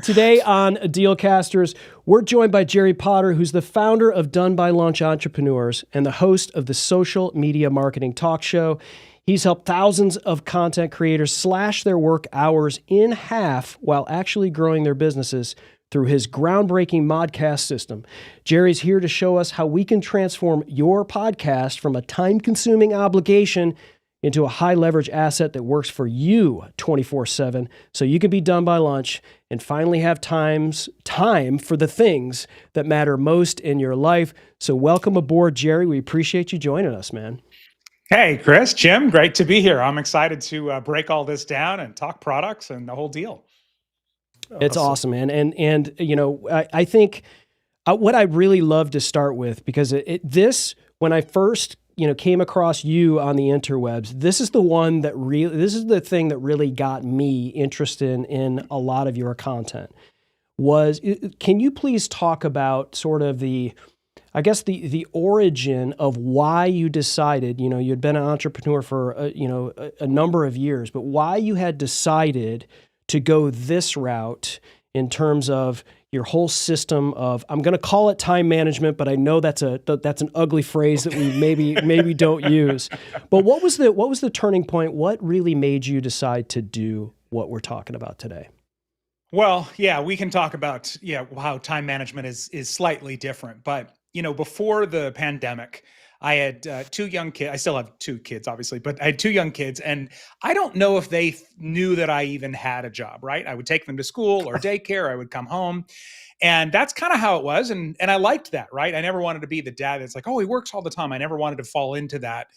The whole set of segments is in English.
Today on Dealcasters, we're joined by Jerry Potter, who's the founder of Done by Lunch Entrepreneurs and the host of the social media marketing talk show. He's helped thousands of content creators slash their work hours in half while actually growing their businesses through his groundbreaking Modcast system. Jerry's here to show us how we can transform your podcast from a time-consuming obligation into a high-leverage asset that works for you 24/7, so you can be done by lunch and finally have time for the things that matter most in your life. So welcome aboard, Jerry. We appreciate you joining us, man. Hey, Chris, Jim, great to be here. I'm excited to break all this down and talk products and the whole deal. It's awesome, man. And you know, I think what I really love to start with, because when I first came across you on the interwebs, this is the thing that really got me interested in a lot of your content. Can you please talk about sort of the origin of why you decided, you'd been an entrepreneur for a number of years, but why you had decided to go this route in terms of your whole system of, I'm going to call it time management, but I know that's an ugly phrase that we maybe don't use. But what was the turning point? What really made you decide to do what we're talking about today? Well, yeah, we can talk about how time management is slightly different, but before the pandemic, I had two young kids. I still have two kids, obviously, but I had two young kids, and I don't know if they knew that I even had a job, right? I would take them to school or daycare. I would come home, and that's kind of how it was. And I liked that, right? I never wanted to be the dad that's like, oh, he works all the time. I never wanted to fall into that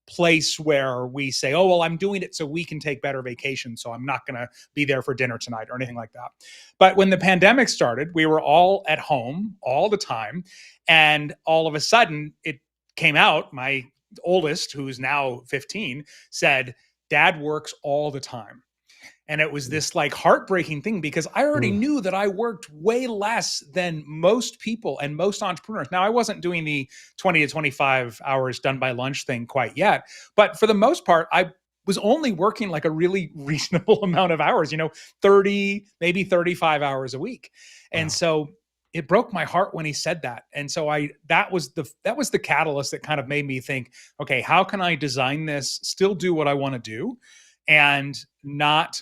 place where we say, oh, well, I'm doing it so we can take better vacations, so I'm not going to be there for dinner tonight or anything like that. But when the pandemic started, we were all at home all the time, and all of a sudden it came out, my oldest, who's now 15, said, Dad works all the time. And it was this like heartbreaking thing, because I already knew that I worked way less than most people and most entrepreneurs. Now, I wasn't doing the 20 to 25 hours done by lunch thing quite yet, but for the most part, I was only working like a really reasonable amount of hours, 30, maybe 35 hours a week. And Wow. so it broke my heart when he said that. And so that was the catalyst that kind of made me think, okay, how can I design this, still do what I want to do, and not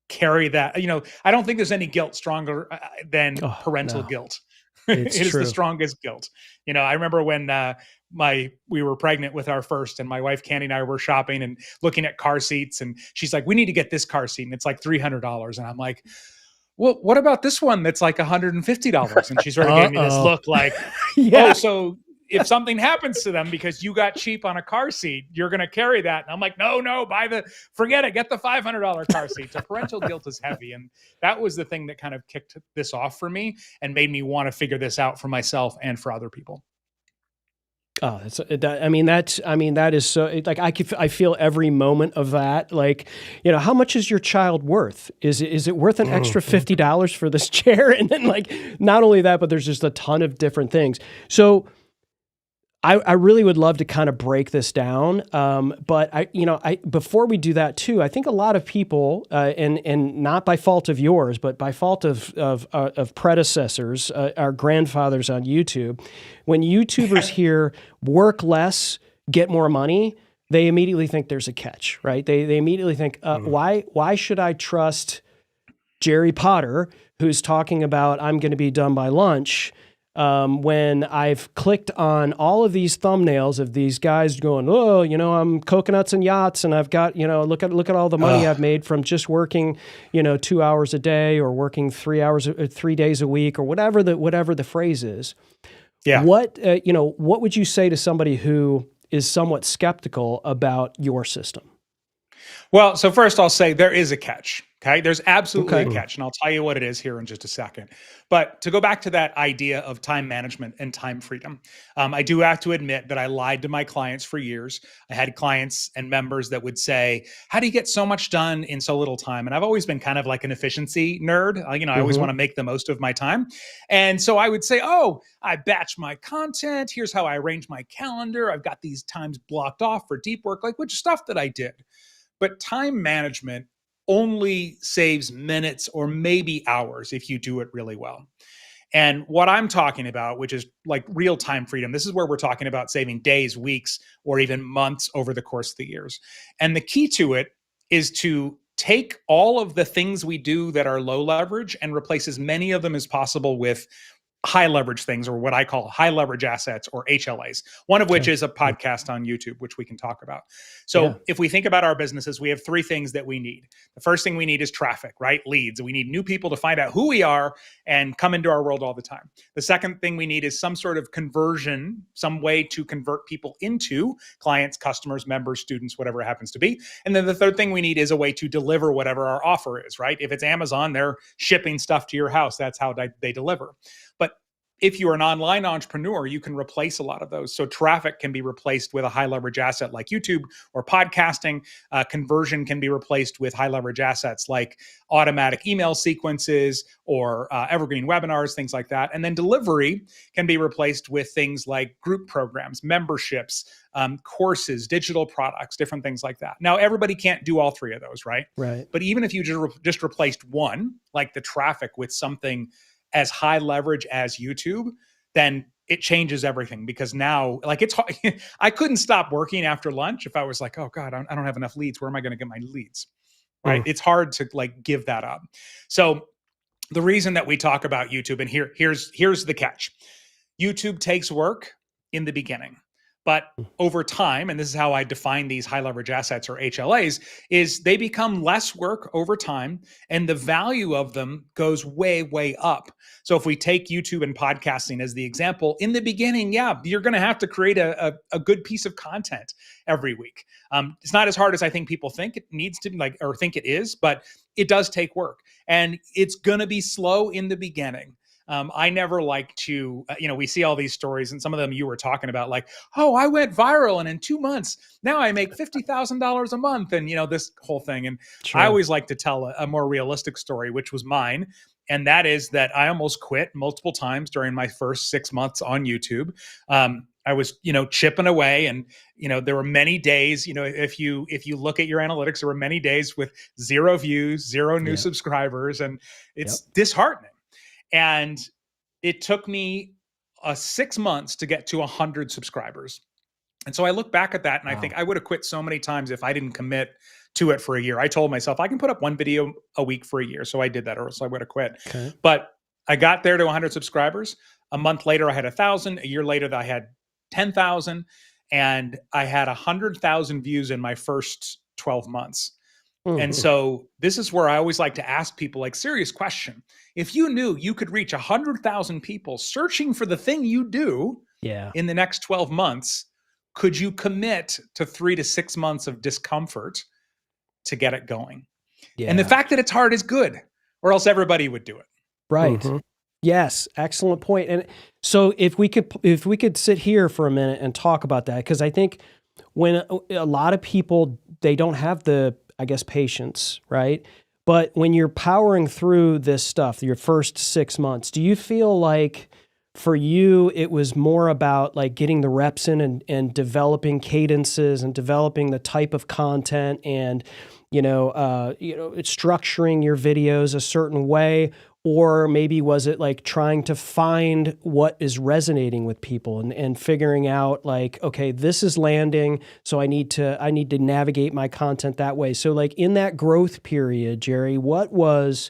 carry that? I don't think there's any guilt stronger than parental guilt. It's It is true. the strongest guilt. I remember when we were pregnant with our first, and my wife Candy and I were shopping and looking at car seats, and she's like, we need to get this car seat, and it's like $300. And I'm like, well, what about this one that's like $150? And she sort of gave me this look like, oh, so if something happens to them because you got cheap on a car seat, you're going to carry that. And I'm like, no, forget it. Get the $500 car seat. So parental guilt is heavy. And that was the thing that kind of kicked this off for me and made me want to figure this out for myself and for other people. Oh, that is so, like, I feel every moment of that. Like, how much is your child worth? Is it worth an extra $50 for this chair? And then, like, not only that, but there's just a ton of different things. So I really would love to kind of break this down. But before we do that too, I think a lot of people, and not by fault of yours, but by fault of predecessors, our grandfathers on YouTube, when YouTubers hear work less, get more money, they immediately think there's a catch, right? They immediately think, why should I trust Jerry Potter, who's talking about I'm going to be done by lunch, when I've clicked on all of these thumbnails of these guys going, oh, I'm coconuts and yachts, and I've got, look at all the money I've made from just working, 2 hours a day, or working 3 days a week, or whatever the phrase is. Yeah. What would you say to somebody who is somewhat skeptical about your system? Well, so first I'll say there is a catch. Okay. There's absolutely a catch, and I'll tell you what it is here in just a second. But to go back to that idea of time management and time freedom, I do have to admit that I lied to my clients for years. I had clients and members that would say, how do you get so much done in so little time? And I've always been kind of like an efficiency nerd. I always want to make the most of my time. And so I would say, oh, I batch my content. Here's how I arrange my calendar. I've got these times blocked off for deep work, like which stuff that I did. But time management only saves minutes or maybe hours if you do it really well. And what I'm talking about, which is like real time freedom, this is where we're talking about saving days, weeks, or even months over the course of the years. And the key to it is to take all of the things we do that are low leverage and replace as many of them as possible with high leverage things, or what I call high leverage assets, or HLAs, one of which is a podcast on YouTube, which we can talk about. So if we think about our businesses, we have three things that we need. The first thing we need is traffic, right? Leads. We need new people to find out who we are and come into our world all the time. The second thing we need is some sort of conversion, some way to convert people into clients, customers, members, students, whatever it happens to be. And then the third thing we need is a way to deliver whatever our offer is, right? If it's Amazon, they're shipping stuff to your house. That's how they deliver. But if you're an online entrepreneur, you can replace a lot of those. So traffic can be replaced with a high leverage asset like YouTube or podcasting. Conversion can be replaced with high leverage assets like automatic email sequences or evergreen webinars, things like that. And then delivery can be replaced with things like group programs, memberships, courses, digital products, different things like that. Now, everybody can't do all three of those, right? Right. But even if you just replaced one, like the traffic, with something as high leverage as YouTube, then it changes everything. Because now, like, it's hard. I couldn't stop working after lunch if I was like, oh God, I don't have enough leads. Where am I going to get my leads? Right. It's hard to like give that up. So the reason that we talk about YouTube, and here's the catch. YouTube takes work in the beginning. But over time, and this is how I define these high leverage assets, or HLAs, is they become less work over time, and the value of them goes way, way up. So if we take YouTube and podcasting as the example, in the beginning, yeah, you're going to have to create a good piece of content every week. It's not as hard as I think people think it needs to be, like, or think it is, but it does take work, and it's going to be slow in the beginning. I never like to, we see all these stories, and some of them you were talking about, like, oh, I went viral and in 2 months, now I make $50,000 a month, and, this whole thing. And Sure. I always like to tell a more realistic story, which was mine. And that is that I almost quit multiple times during my first 6 months on YouTube. I was, chipping away, and, there were many days, if you look at your analytics, there were many days with 0 views, 0 new subscribers, and it's disheartening. And it took me 6 months to get to 100 subscribers. And so I look back at that, and I think I would have quit so many times if I didn't commit to it for a year. I told myself I can put up one video a week for a year. So I did that, or else I would have quit. Okay. But I got there to 100 subscribers. A month later, I had 1,000. A year later, I had 10,000. And I had 100,000 views in my first 12 months. Mm-hmm. And so this is where I always like to ask people, like, serious question. If you knew you could reach 100,000 people searching for the thing you do in the next 12 months, could you commit to 3 to 6 months of discomfort to get it going? Yeah. And the fact that it's hard is good, or else everybody would do it. Right. Mm-hmm. Yes. Excellent point. And so if we could sit here for a minute and talk about that, because I think when a lot of people, they don't have the, I guess, patience, right? But when you're powering through this stuff, your first 6 months, do you feel like for you, it was more about like getting the reps in and developing cadences and developing the type of content and, structuring your videos a certain way? Or maybe was it like trying to find what is resonating with people and figuring out like, okay, this is landing, so I need to navigate my content that way. So like in that growth period, Jerry, what was,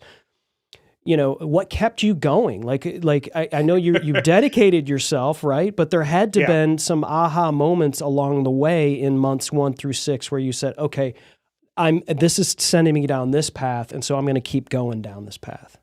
what kept you going? Like I know you dedicated yourself, right? But there had to been some aha moments along the way in months 1 through 6 where you said, okay, this is sending me down this path, and so I'm going to keep going down this path.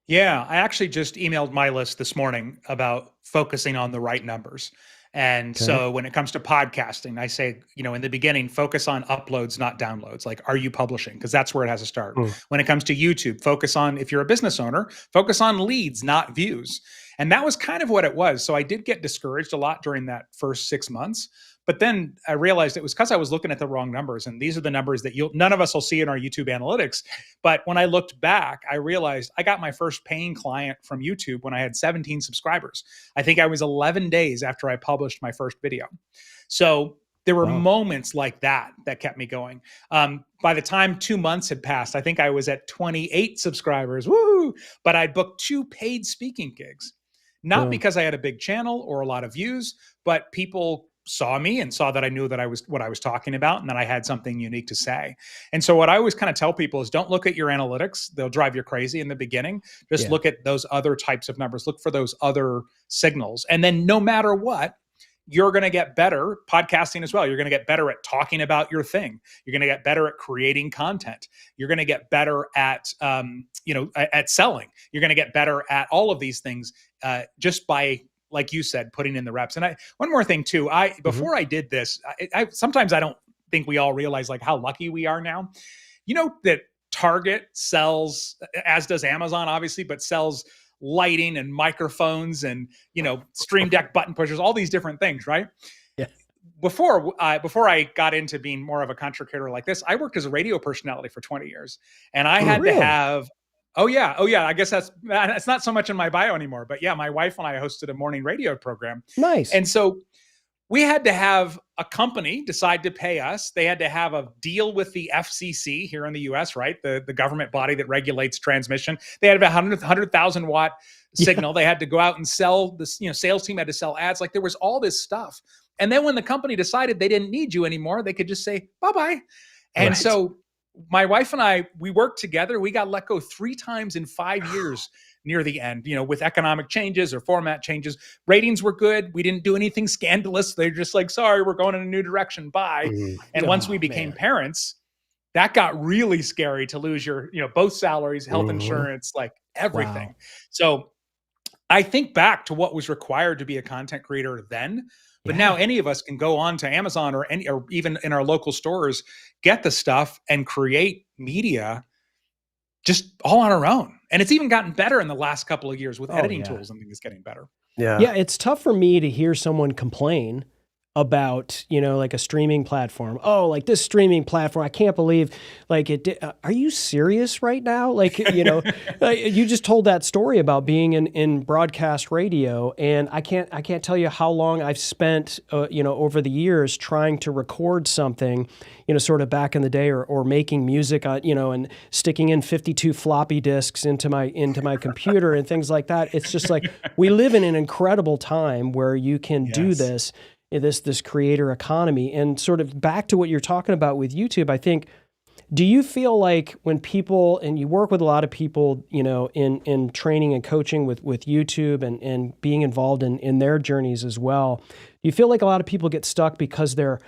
Yeah, I actually just emailed my list this morning about focusing on the right numbers. And so when it comes to podcasting, I say, in the beginning, focus on uploads, not downloads. Like, are you publishing? Because that's where it has to start. When it comes to YouTube, focus on, if you're a business owner, focus on leads, not views. And that was kind of what it was. So I did get discouraged a lot during that first 6 months. But then I realized it was because I was looking at the wrong numbers. And these are the numbers that none of us will see in our YouTube analytics. But when I looked back, I realized I got my first paying client from YouTube when I had 17 subscribers. I think I was 11 days after I published my first video. So There were Wow. moments like that that kept me going. By the time 2 months had passed, I think I was at 28 subscribers. Woo! But I booked 2 paid speaking gigs, not Wow. because I had a big channel or a lot of views, but people saw me and saw that I knew that I was what I was talking about and that I had something unique to say. And so what I always kind of tell people is don't look at your analytics. They'll drive you crazy in the beginning. Just Yeah. look at those other types of numbers. Look for those other signals. And then no matter what, you're going to get better podcasting as well. You're going to get better at talking about your thing. You're going to get better at creating content. You're going to get better at, at selling. You're going to get better at all of these things just by, like you said, putting in the reps. And one more thing too, before I did this, sometimes I don't think we all realize like how lucky we are now. You know that Target sells, as does Amazon, obviously, but sells lighting and microphones and Stream Deck button pushers, all these different things, right? Yeah. Before I got into being more of a content creator like this, I worked as a radio personality for 20 years, and I had to have. Oh yeah. I guess that's not so much in my bio anymore, but yeah, my wife and I hosted a morning radio program. Nice. And so we had to have a company decide to pay us. They had to have a deal with the FCC here in the US, right? The government body that regulates transmission. They had a 100,000 watt signal. They had to go out and sell this, sales team had to sell ads. Like there was all this stuff. And then when the company decided they didn't need you anymore, they could just say, bye-bye. And so my wife and I, we worked together. We got let go 3 times in 5 years near the end, with economic changes or format changes. Ratings were good. We didn't do anything scandalous. They're just like, sorry, we're going in a new direction. Bye. And once we became parents, that got really scary to lose your, both salaries, health insurance, like everything. Wow. So I think back to what was required to be a content creator then. But now any of us can go on to Amazon or even in our local stores, get the stuff and create media just all on our own. And it's even gotten better in the last couple of years with editing tools and things getting better. Yeah. It's tough for me to hear someone complain about, like a streaming platform. Oh, like this streaming platform, I can't believe like it did. Are you serious right now? Like, you just told that story about being in broadcast radio, and I can't tell you how long I've spent, over the years trying to record something, sort of back in the day or making music, and sticking in 52 floppy disks into my computer and things like that. It's just like, we live in an incredible time where you can do this creator economy. And sort of back to what you're talking about with YouTube, I think, do you feel like when people, and you work with a lot of people, in training and coaching with YouTube and being involved in their journeys as well, do you feel like a lot of people get stuck because they're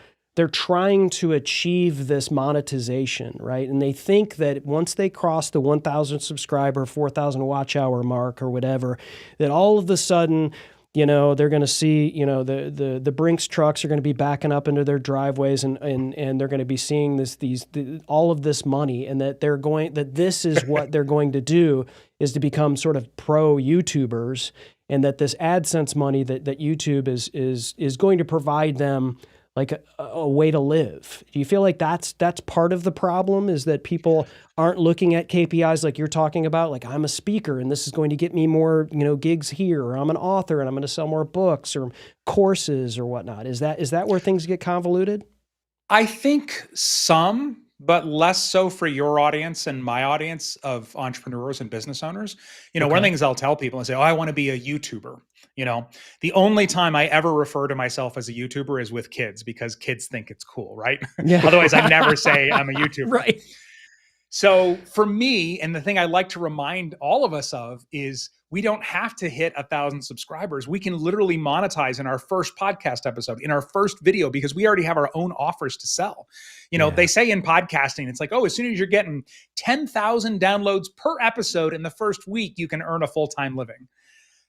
trying to achieve this monetization, right? And they think that once they cross the 1,000 subscriber, 4,000 watch hour mark or whatever, that all of a sudden, they're going to see, the Brinks trucks are going to be backing up into their driveways and they're going to be seeing all of this money, and that this is what they're going to do is to become sort of pro YouTubers, and that this AdSense money that YouTube is going to provide them like a way to live. Do you feel like that's part of the problem, is that people aren't looking at KPIs like you're talking about, like I'm a speaker and this is going to get me more, gigs here, or I'm an author and I'm going to sell more books or courses or whatnot? Is that where things get convoluted? I think some, but less so for your audience and my audience of entrepreneurs and business owners. One of the things I'll tell people and say, oh, I want to be a YouTuber. The only time I ever refer to myself as a YouTuber is with kids, because kids think it's cool, right? Yeah. Otherwise, I never say I'm a YouTuber. Right. So for me, and the thing I like to remind all of us of is we don't have to hit 1,000 subscribers. We can literally monetize in our first podcast episode, in our first video, because we already have our own offers to sell. They say in podcasting, it's like, oh, as soon as you're getting 10,000 downloads per episode in the first week, you can earn a full-time living.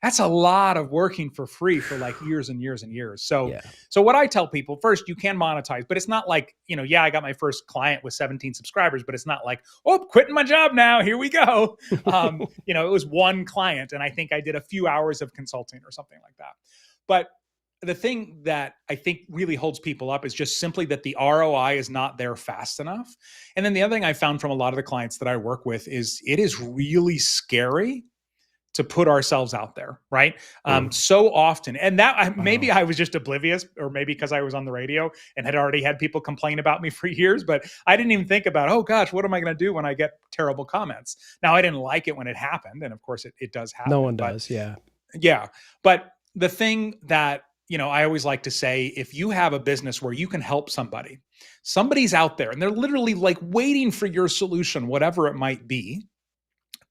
That's a lot of working for free for like years and years and years. So what I tell people, first, you can monetize, but it's not like, I got my first client with 17 subscribers, but it's not like, oh, quitting my job now, here we go. It was one client, and I think I did a few hours of consulting or something like that. But the thing that I think really holds people up is just simply that the ROI is not there fast enough. And then the other thing I found from a lot of the clients that I work with is it is really scary to put ourselves out there, right? So often. And maybe I was just oblivious, or maybe because I was on the radio and had already had people complain about me for years, but I didn't even think about, oh gosh, what am I going to do when I get terrible comments? Now, I didn't like it when it happened. And of course it does happen. No one does. Yeah. Yeah. But the thing that, I always like to say, if you have a business where you can help somebody's out there and they're literally like waiting for your solution, whatever it might be,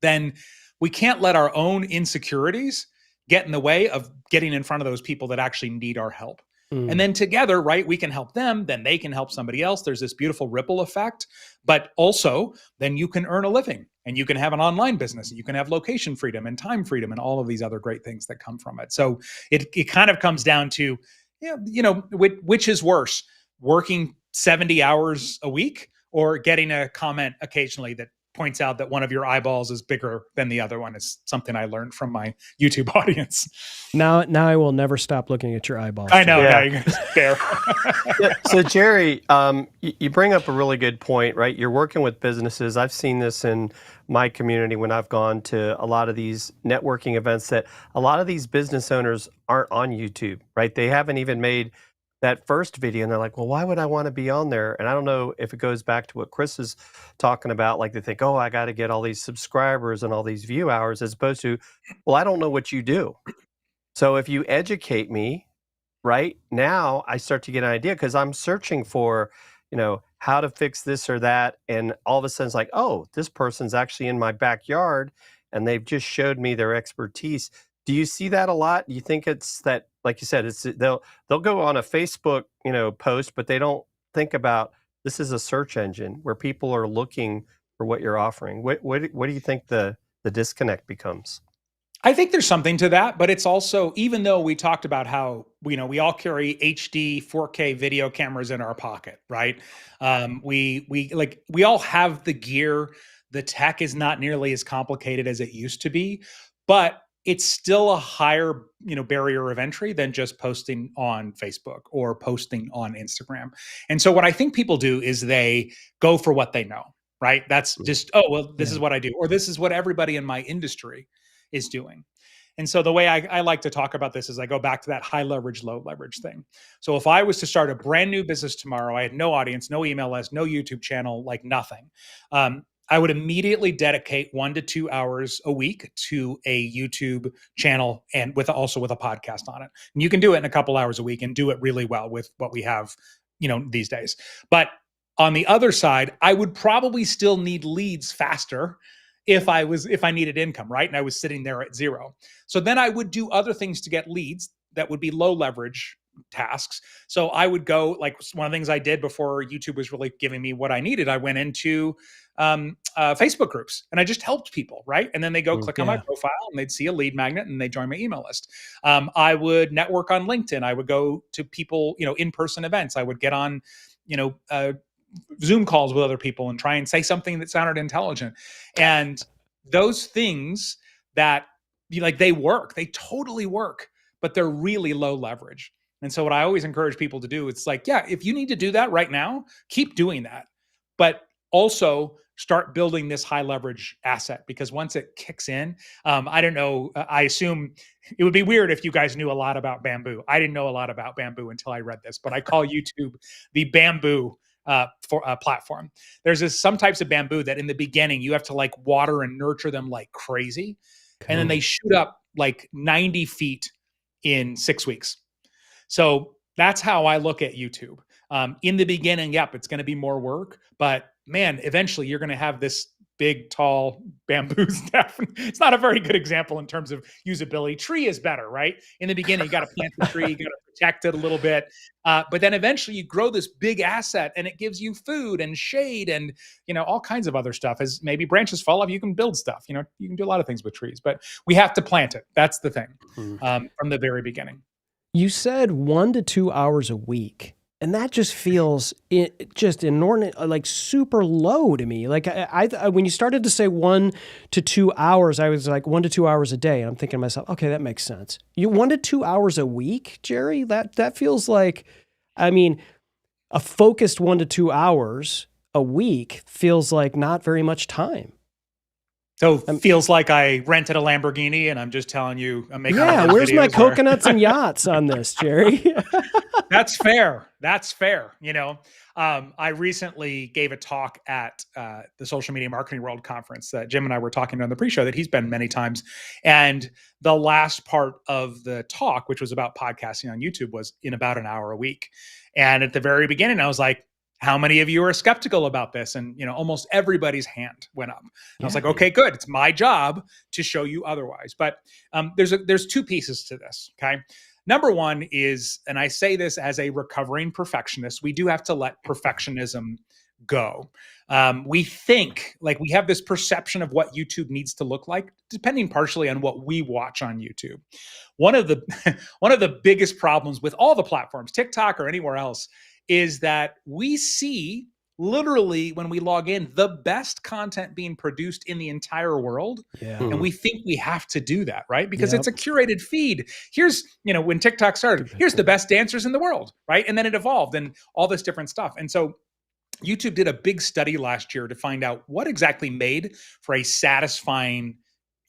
then we can't let our own insecurities get in the way of getting in front of those people that actually need our help. And then together, right, we can help them, then they can help somebody else. There's this beautiful ripple effect, but also then you can earn a living and you can have an online business and you can have location freedom and time freedom and all of these other great things that come from it. So it kind of comes down to, which is worse, working 70 hours a week or getting a comment occasionally that points out that one of your eyeballs is bigger than the other one, is something I learned from my YouTube audience. Now I will never stop looking at your eyeballs. I know. Yeah. Now there. So Jerry, you bring up a really good point, right? You're working with businesses. I've seen this in my community when I've gone to a lot of these networking events, that a lot of these business owners aren't on YouTube, right? They haven't even made that first video, and they're like, well, why would I want to be on there? And I don't know if it goes back to what Chris is talking about. Like, they think, oh, I got to get all these subscribers and all these view hours, as opposed to, well, I don't know what you do. So if you educate me, right now, I start to get an idea, because I'm searching for, how to fix this or that. And all of a sudden it's like, oh, this person's actually in my backyard and they've just showed me their expertise. Do you see that a lot? Do you think it's that, like you said, it's they'll go on a Facebook, post, but they don't think about, this is a search engine where people are looking for what you're offering. What do you think the disconnect becomes? I think there's something to that, but it's also, even though we talked about how, we all carry HD 4K video cameras in our pocket, right? We all have the gear. The tech is not nearly as complicated as it used to be, but it's still a higher, barrier of entry than just posting on Facebook or posting on Instagram. And so what I think people do is they go for what they know, right? That's just, oh, well, this is what I do, or this is what everybody in my industry is doing. And so the way I like to talk about this is I go back to that high leverage, low leverage thing. So if I was to start a brand new business tomorrow, I had no audience, no email list, no YouTube channel, like nothing. I would immediately dedicate 1 to 2 hours a week to a YouTube channel, and also with a podcast on it. And you can do it in a couple hours a week and do it really well with what we have, these days. But on the other side, I would probably still need leads faster if I needed income, right? And I was sitting there at zero. So then I would do other things to get leads that would be low leverage tasks. So I would go, like, one of the things I did before YouTube was really giving me what I needed, I went into Facebook groups and I just helped people, right? And then they go click on my profile and they'd see a lead magnet and they join my email list. I would network on LinkedIn. I would go to people, in-person events. I would get on, Zoom calls with other people and try and say something that sounded intelligent. And those things that, they work, they totally work, but they're really low leverage. And so what I always encourage people to do, it's like, yeah, if you need to do that right now, keep doing that. But also start building this high leverage asset, because once it kicks in, I don't know, I assume it would be weird if you guys knew a lot about bamboo. I didn't know a lot about bamboo until I read this, but I call YouTube the bamboo for a platform. There's some types of bamboo that in the beginning you have to like water and nurture them like crazy. Okay. And then they shoot up like 90 feet in 6 weeks. So that's how I look at YouTube. In the beginning, yep, it's going to be more work, but man, eventually you're going to have this big, tall bamboo staff. It's not a very good example in terms of usability. Tree is better, right? In the beginning, you got to plant the tree, you got to protect it a little bit. But then eventually you grow this big asset and it gives you food and shade and, all kinds of other stuff. As maybe branches fall off, you can build stuff. You can do a lot of things with trees, but we have to plant it. That's the thing from the very beginning. You said 1 to 2 hours a week. And that just feels just inordinate, like super low to me. Like I when you started to say 1 to 2 hours, I was like 1 to 2 hours a day. And I'm thinking to myself, okay, that makes sense. 1 to 2 hours a week, Jerry? That feels like, a focused 1 to 2 hours a week feels like not very much time. So feels like I rented a Lamborghini and I'm just telling you, I'm making one of those where's my videos where- coconuts and yachts on this, Jerry? That's fair. That's fair. I recently gave a talk at the Social Media Marketing World Conference that Jim and I were talking on the pre-show that he's been many times. And the last part of the talk, which was about podcasting on YouTube, was in about an hour a week. And at the very beginning, I was like, how many of you are skeptical about this? And almost everybody's hand went up. I was like, okay, good. It's my job to show you otherwise. But there's two pieces to this. Okay. Number one is, and I say this as a recovering perfectionist, we do have to let perfectionism go. We think, like, we have this perception of what YouTube needs to look like, depending partially on what we watch on YouTube. One of the biggest problems with all the platforms, TikTok or anywhere else, is that we see literally when we log in the best content being produced in the entire world. Yeah. And we think we have to do that, right? Because it's a curated feed. Here's, when TikTok started, here's the best dancers in the world, right? And then it evolved and all this different stuff. And so YouTube did a big study last year to find out what exactly made for a satisfying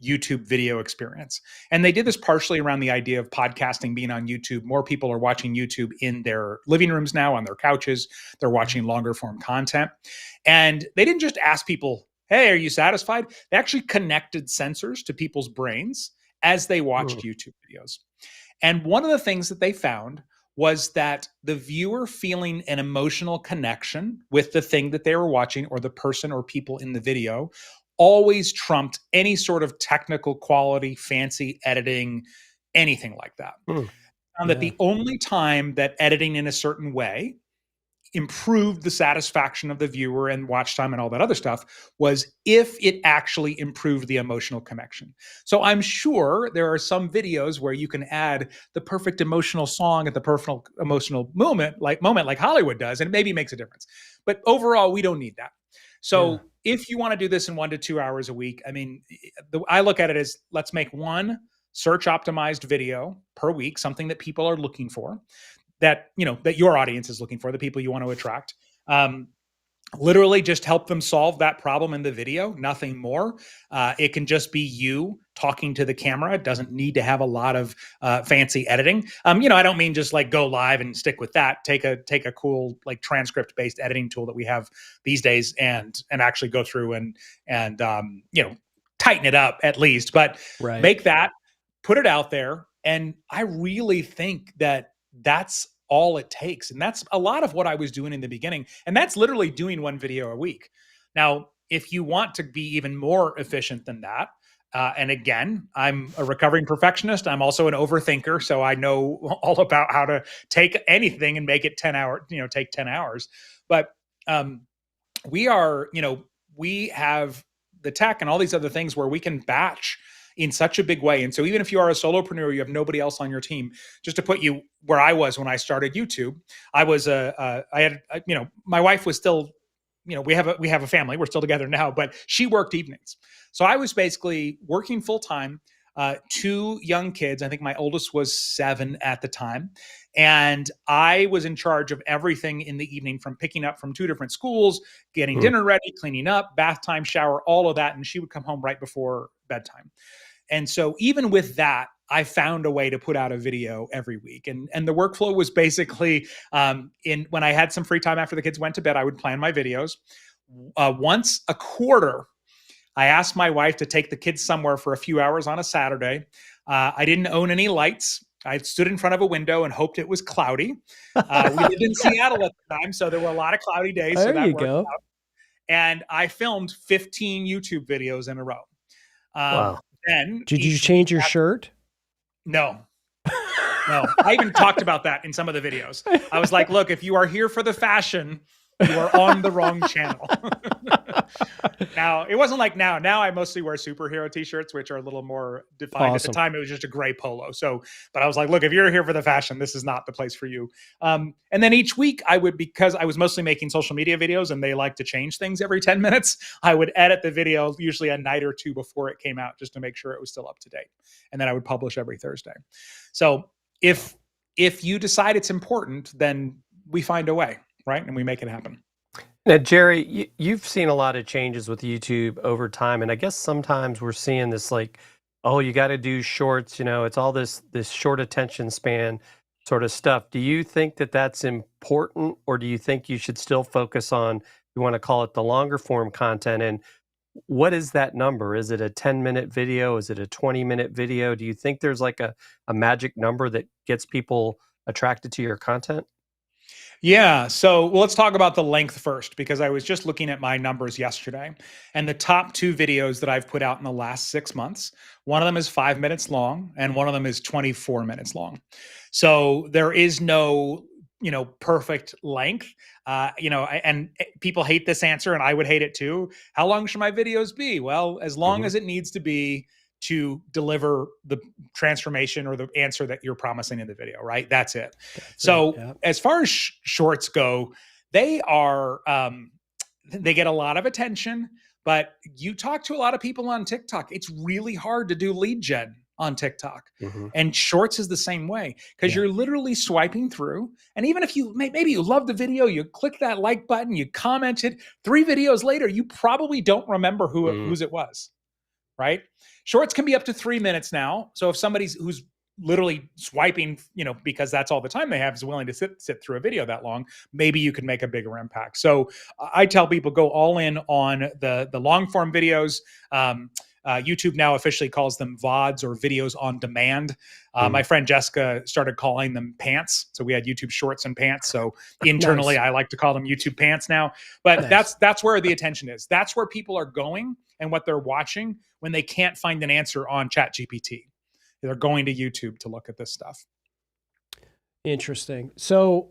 YouTube video experience. And they did this partially around the idea of podcasting being on YouTube. More people are watching YouTube in their living rooms now, on their couches. They're watching longer form content. And they didn't just ask people, hey, are you satisfied? They actually connected sensors to people's brains as they watched YouTube videos. And one of the things that they found was that the viewer feeling an emotional connection with the thing that they were watching or the person or people in the video always trumped any sort of technical quality, fancy editing, anything like that. Found that the only time that editing in a certain way improved the satisfaction of the viewer and watch time and all that other stuff was if it actually improved the emotional connection. So I'm sure there are some videos where you can add the perfect emotional song at the perfect emotional moment like Hollywood does, and it maybe makes a difference. But overall, we don't need that. So if you want to do this in 1 to 2 hours a week, I mean, I look at it as, let's make one search optimized video per week, something that people are looking for, that your audience is looking for, the people you want to attract. Literally just help them solve that problem in the video, nothing more. It can just be you talking to the camera. It doesn't need to have a lot of fancy editing. I don't mean just like go live and stick with that. Take a cool like transcript based editing tool that we have these days and actually go through and tighten it up at least, but make that, put it out there. And I really think that that's all it takes. And that's a lot of what I was doing in the beginning. And that's literally doing one video a week. Now, if you want to be even more efficient than that, and again, I'm a recovering perfectionist. I'm also an overthinker. So I know all about how to take anything and make it 10 hours, take 10 hours. But we have the tech and all these other things where we can batch in such a big way. And so even if you are a solopreneur, you have nobody else on your team, just to put you where I was when I started YouTube, I was my wife was still, we have a family, we're still together now, but she worked evenings. So I was basically working full time, 2 young kids. I think my oldest was 7 at the time. And I was in charge of everything in the evening, from picking up from 2 different schools, getting dinner ready, cleaning up, bath time, shower, all of that. And she would come home right before bedtime. And so even with that, I found a way to put out a video every week. And the workflow was basically when I had some free time after the kids went to bed, I would plan my videos. Once a quarter, I asked my wife to take the kids somewhere for a few hours on a Saturday. I didn't own any lights. I stood in front of a window and hoped it was cloudy. We lived in Seattle at the time, so there were a lot of cloudy days. There so that you worked go. out. And I filmed 15 YouTube videos in a row. Wow. Then Did you change your shirt? No. I even talked about that in some of the videos. I was like, look, if you are here for the fashion, you are on the wrong channel. Now, it wasn't like now. Now I mostly wear superhero t-shirts, which are a little more defined. At the time, it was just a gray polo. So, but I was like, look, if you're here for the fashion, this is not the place for you. And then each week because I was mostly making social media videos and they like to change things every 10 minutes, I would edit the video usually a night or 2 before it came out just to make sure it was still up to date. And then I would publish every Thursday. So if you decide it's important, then we find a way, right? And we make it happen. Now, Jerry, you've seen a lot of changes with YouTube over time, and I guess sometimes we're seeing this like, oh, you got to do shorts. It's all this short attention span sort of stuff. Do you think that that's important, or do you think you should still focus on, you want to call it the longer form content? And what is that number? Is it a 10-minute video? Is it a 20-minute video? Do you think there's like a magic number that gets people attracted to your content? Yeah. So let's talk about the length first, because I was just looking at my numbers yesterday, and the top two videos that I've put out in the last 6 months, one of them is 5 minutes long and one of them is 24 minutes long. So there is no, perfect length. And people hate this answer, and I would hate it too. How long should my videos be? Well, as long as it needs to be to deliver the transformation or the answer that you're promising in the video, right? That's it. As far as shorts go, they are, they get a lot of attention, but you talk to a lot of people on TikTok. It's really hard to do lead gen on TikTok. And shorts is the same way, because you're literally swiping through. And even if maybe you love the video, you click that like button, you commented, 3 videos later, you probably don't remember whose it was. Right? Shorts can be up to 3 minutes now. So if somebody's who's literally swiping, because that's all the time they have, is willing to sit through a video that long, maybe you can make a bigger impact. So I tell people, go all in on the long form videos. YouTube now officially calls them VODs, or videos on demand. My friend Jessica started calling them pants. So we had YouTube shorts and pants. So internally, I like to call them YouTube pants now. But that's where the attention is. That's where people are going and what they're watching when they can't find an answer on ChatGPT. They're going to YouTube to look at this stuff. Interesting. So,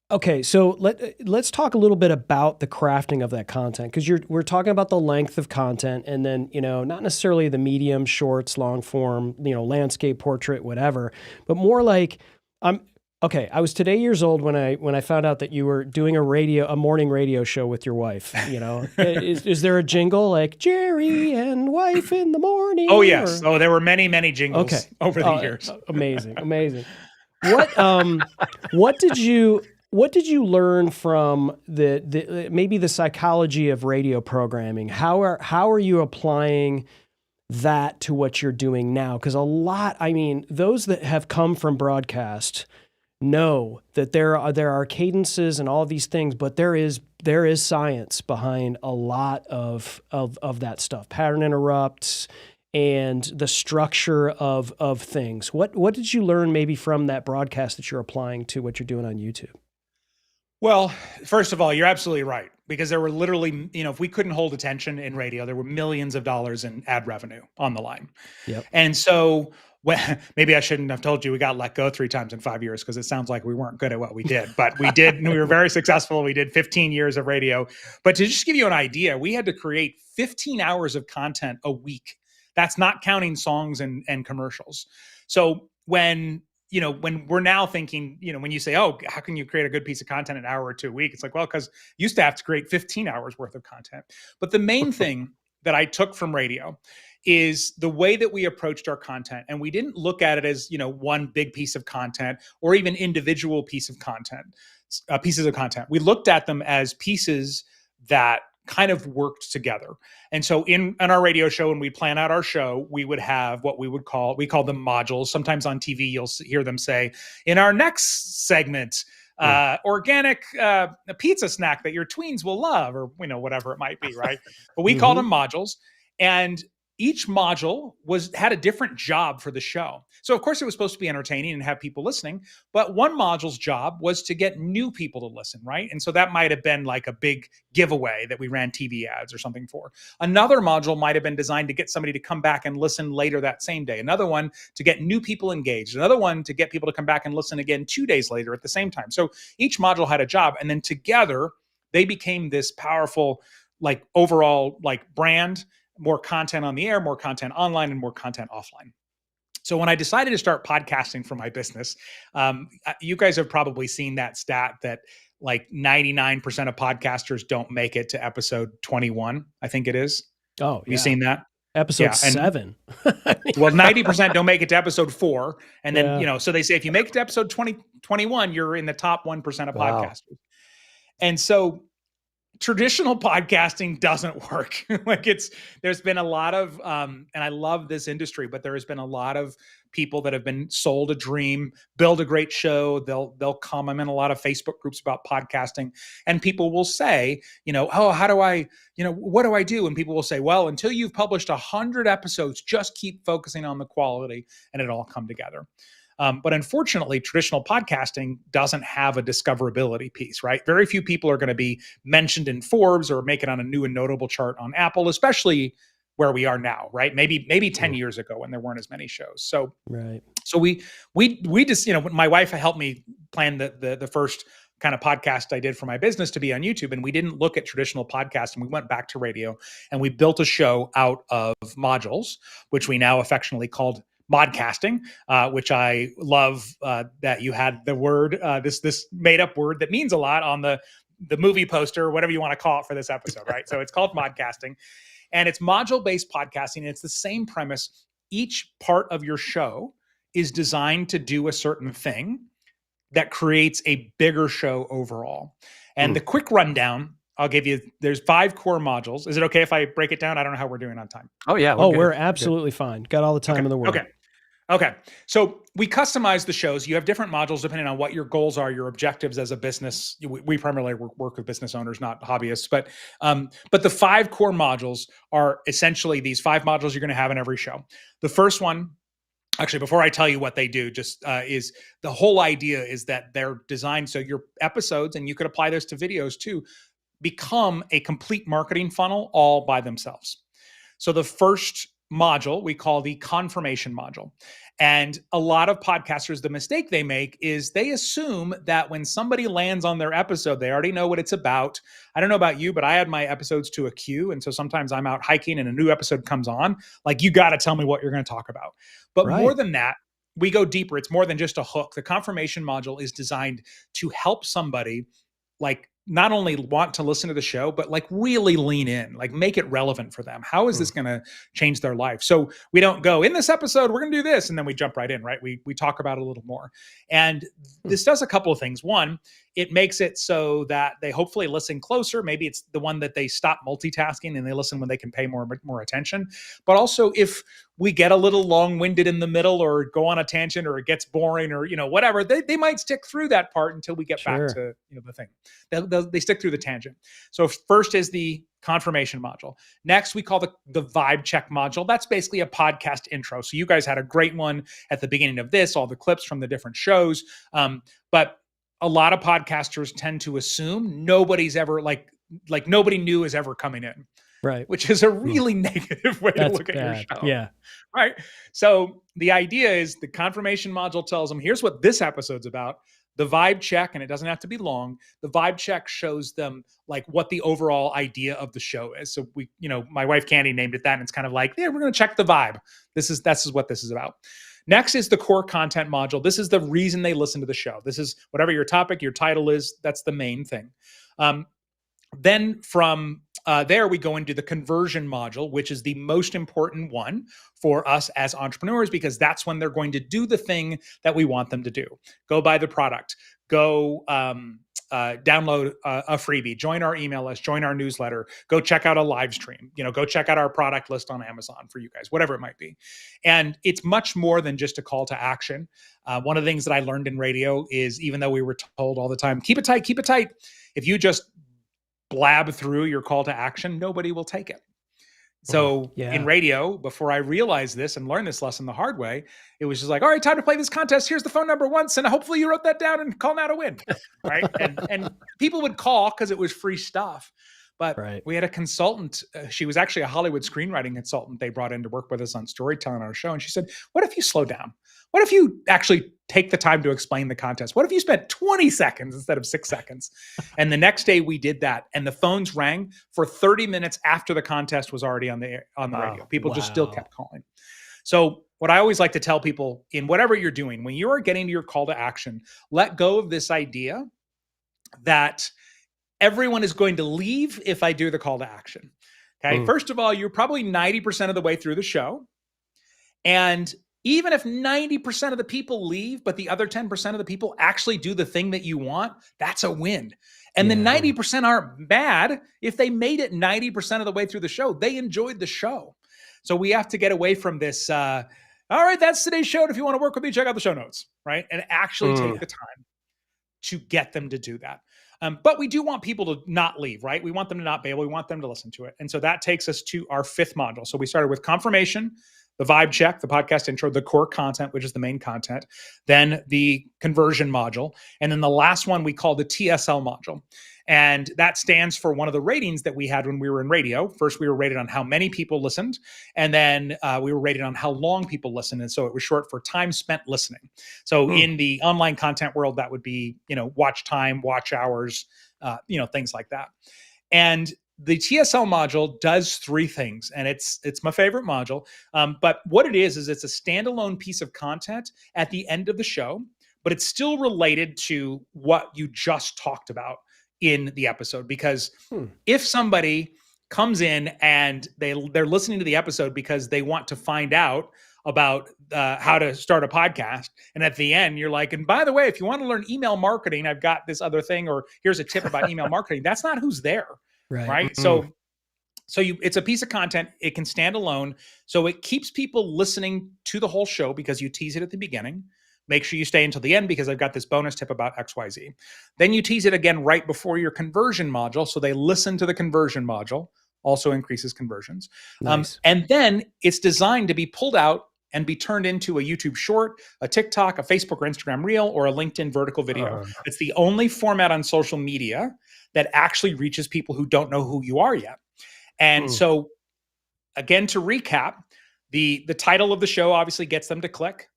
okay, so let's talk a little bit about the crafting of that content, because we're talking about the length of content, and then not necessarily the medium, shorts, long form, landscape, portrait, whatever, but more like I was today years old when I found out that you were doing a morning radio show with your wife. Is there a jingle like Jerry and wife in the morning? Oh yes. Or? Oh, there were many jingles over the years. Amazing. What did you learn from the maybe the psychology of radio programming? How are you applying that to what you're doing now? Because those that have come from broadcast know that there are cadences and all these things, but there is science behind a lot of that stuff. Pattern interrupts and the structure of things. What did you learn maybe from that broadcast that you're applying to what you're doing on YouTube? Well, first of all, you're absolutely right, because there were literally, if we couldn't hold attention in radio, there were millions of dollars in ad revenue on the line. Yep. And so maybe I shouldn't have told you we got let go 3 times in 5 years, because it sounds like we weren't good at what we did, but we did. And we were very successful. We did 15 years of radio. But to just give you an idea, we had to create 15 hours of content a week. That's not counting songs and commercials. So when we're now thinking, when you say, oh, how can you create a good piece of content an hour or 2 a week? It's like, well, because you used to have to create 15 hours worth of content. But the main thing that I took from radio is the way that we approached our content. And we didn't look at it as, one big piece of content or even individual pieces of content. We looked at them as pieces that kind of worked together. And so in our radio show, when we plan out our show, we would have what we call them modules. Sometimes on TV, you'll hear them say, in our next segment, organic pizza snack that your tweens will love, or whatever it might be, right? But we called them modules, and each module had a different job for the show. So of course it was supposed to be entertaining and have people listening, but one module's job was to get new people to listen, right? And so that might have been like a big giveaway that we ran TV ads or something for. Another module might have been designed to get somebody to come back and listen later that same day. Another one to get new people engaged. Another one to get people to come back and listen again 2 days later at the same time. So each module had a job, and then together they became this powerful, overall brand. More content on the air, more content online, and more content offline. So when I decided to start podcasting for my business, you guys have probably seen that stat that 99% of podcasters don't make it to episode 21, I think it is. Oh, have you seen that? Episode 7. Well, 90% don't make it to episode 4. And then, so they say if you make it to episode 21, you're in the top 1% of podcasters. And so traditional podcasting doesn't work. There's been a lot of, and I love this industry, but there has been a lot of people that have been sold a dream, build a great show. They'll come. I'm in a lot of Facebook groups about podcasting, and people will say, oh, how do I, what do I do? And people will say, well, until you've published 100 episodes, just keep focusing on the quality and it'll all come together. But unfortunately, traditional podcasting doesn't have a discoverability piece, right? Very few people are going to be mentioned in Forbes or make it on a new and notable chart on Apple, especially where we are now, right? Maybe 10 years ago when there weren't as many shows. So, Right. So we just, my wife helped me plan the first kind of podcast I did for my business to be on YouTube. And we didn't look at traditional podcasting. We went back to radio and we built a show out of modules, which we now affectionately called Modcasting, which I love that you had the word, this made up word that means a lot on the movie poster, or whatever you want to call it for this episode, right? So it's called Modcasting, and it's module-based podcasting. And it's the same premise. Each part of your show is designed to do a certain thing that creates a bigger show overall. And the quick rundown I'll give you, there's 5 core modules. Is it okay if I break it down? I don't know how we're doing on time. Oh, yeah. We're absolutely fine. Got all the time in the world. Okay. So we customize the shows. You have different modules depending on what your goals are, your objectives as a business. We primarily work with business owners, not hobbyists. But the 5 core modules are essentially these 5 modules you're going to have in every show. The first one, actually, before I tell you what they do, just is the whole idea is that they're designed so your episodes, and you could apply this to videos too, become a complete marketing funnel all by themselves. So the first module we call the confirmation module. And a lot of podcasters, the mistake they make is they assume that when somebody lands on their episode, they already know what it's about. I don't know about you, but I add my episodes to a queue. And so sometimes I'm out hiking and a new episode comes on. Like, you got to tell me what you're going to talk about. But more than that, we go deeper. It's more than just a hook. The confirmation module is designed to help somebody, like, not only want to listen to the show, but like really lean in, like make it relevant for them. How is this going to change their life? So we don't go, in this episode, we're going to do this, and then we jump right in, right? We talk about it a little more. And this does a couple of things. One, it makes it so that they hopefully listen closer. Maybe it's the one that they stop multitasking and they listen when they can pay more attention. But also, if we get a little long-winded in the middle or go on a tangent or it gets boring or, whatever, they might stick through that part until we get back to, the thing. They stick through the tangent. So first is the confirmation module. Next, we call the vibe check module. That's basically a podcast intro. So you guys had a great one at the beginning of this, all the clips from the different shows. But a lot of podcasters tend to assume nobody's ever like nobody new is ever coming in. Right. Which is a really negative way to look at your show. Yeah. Right. So the idea is the confirmation module tells them, here's what this episode's about. The vibe check, and it doesn't have to be long, the vibe check shows them like what the overall idea of the show is. So we, my wife Candy named it that, and it's kind of like, yeah, we're going to check the vibe. This is what this is about. Next is the core content module. This is the reason they listen to the show. This is whatever your topic, your title is, that's the main thing. Then from there, we go into the conversion module, which is the most important one for us as entrepreneurs, because that's when they're going to do the thing that we want them to do. Go buy the product, go download a freebie, join our email list, join our newsletter, go check out a live stream, go check out our product list on Amazon for you guys, whatever it might be. And it's much more than just a call to action. One of the things that I learned in radio is, even though we were told all the time, keep it tight, if you just blab through your call to action, nobody will take it. So in radio, before I realized this and learned this lesson the hard way, it was just like, all right, time to play this contest. Here's the phone number once, and hopefully you wrote that down and call now to win, right? and people would call because it was free stuff. But we had a consultant. She was actually a Hollywood screenwriting consultant they brought in to work with us on storytelling on our show. And she said, what if you slow down? What if you actually take the time to explain the contest? What if you spent 20 seconds instead of 6 seconds? And the next day we did that, and the phones rang for 30 minutes after the contest was already on the radio. People just still kept calling. So what I always like to tell people, in whatever you're doing, when you are getting to your call to action, let go of this idea that everyone is going to leave if I do the call to action. Okay. First of all, you're probably 90% of the way through the show. And even if 90% of the people leave, but the other 10% of the people actually do the thing that you want, that's a win. And the 90% aren't bad. If they made it 90% of the way through the show, they enjoyed the show. So we have to get away from this. All right, that's today's show. And if you want to work with me, check out the show notes, right? And actually take the time to get them to do that. But we do want people to not leave, right? We want them to not bail. We want them to listen to it. And so that takes us to our 5th module. So we started with confirmation, the vibe check, the podcast intro, the core content, which is the main content, then the conversion module. And then the last one we call the TSL module. And that stands for one of the ratings that we had when we were in radio. First, we were rated on how many people listened, and then we were rated on how long people listened. And so it was short for time spent listening. So in the online content world, that would be, watch time, watch hours, things like that. And the TSL module does 3 things, and it's my favorite module. But what it is it's a standalone piece of content at the end of the show, but it's still related to what you just talked about in the episode. Because if somebody comes in and they're listening to the episode because they want to find out about how to start a podcast, and at the end you're like, and by the way, if you want to learn email marketing, I've got this other thing, or here's a tip about email marketing. That's not who's there, right? So it's a piece of content. It can stand alone. So it keeps people listening to the whole show because you tease it at the beginning. Make sure you stay until the end because I've got this bonus tip about XYZ. Then you tease it again right before your conversion module. So they listen to the conversion module, also increases conversions. Nice. And then it's designed to be pulled out and be turned into a YouTube short, a TikTok, a Facebook or Instagram reel, or a LinkedIn vertical video. It's the only format on social media that actually reaches people who don't know who you are yet. And so again, to recap, the title of the show obviously gets them to click,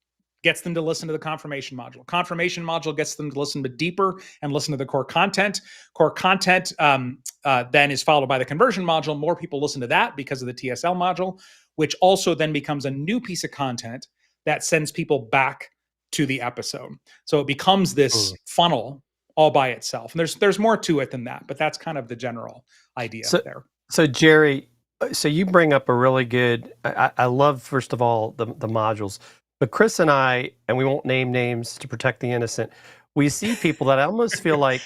gets them to listen to the confirmation module. Confirmation module gets them to listen to deeper and listen to the core content. Core content then is followed by the conversion module. More people listen to that because of the TSL module, which also then becomes a new piece of content that sends people back to the episode. So it becomes this funnel all by itself. And there's more to it than that, but that's kind of the general idea there. So Jerry, so you bring up a really good, I love, first of all, the modules. But Chris and I, and we won't name names to protect the innocent, we see people that I almost feel like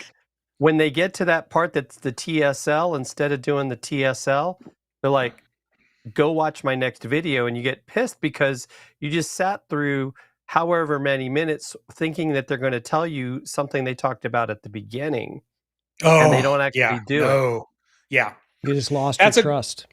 when they get to that part that's the TSL, instead of doing the TSL, they're like, go watch my next video, and you get pissed because you just sat through however many minutes thinking that they're going to tell you something they talked about at the beginning, and they don't actually do it. Yeah. You just lost your trust.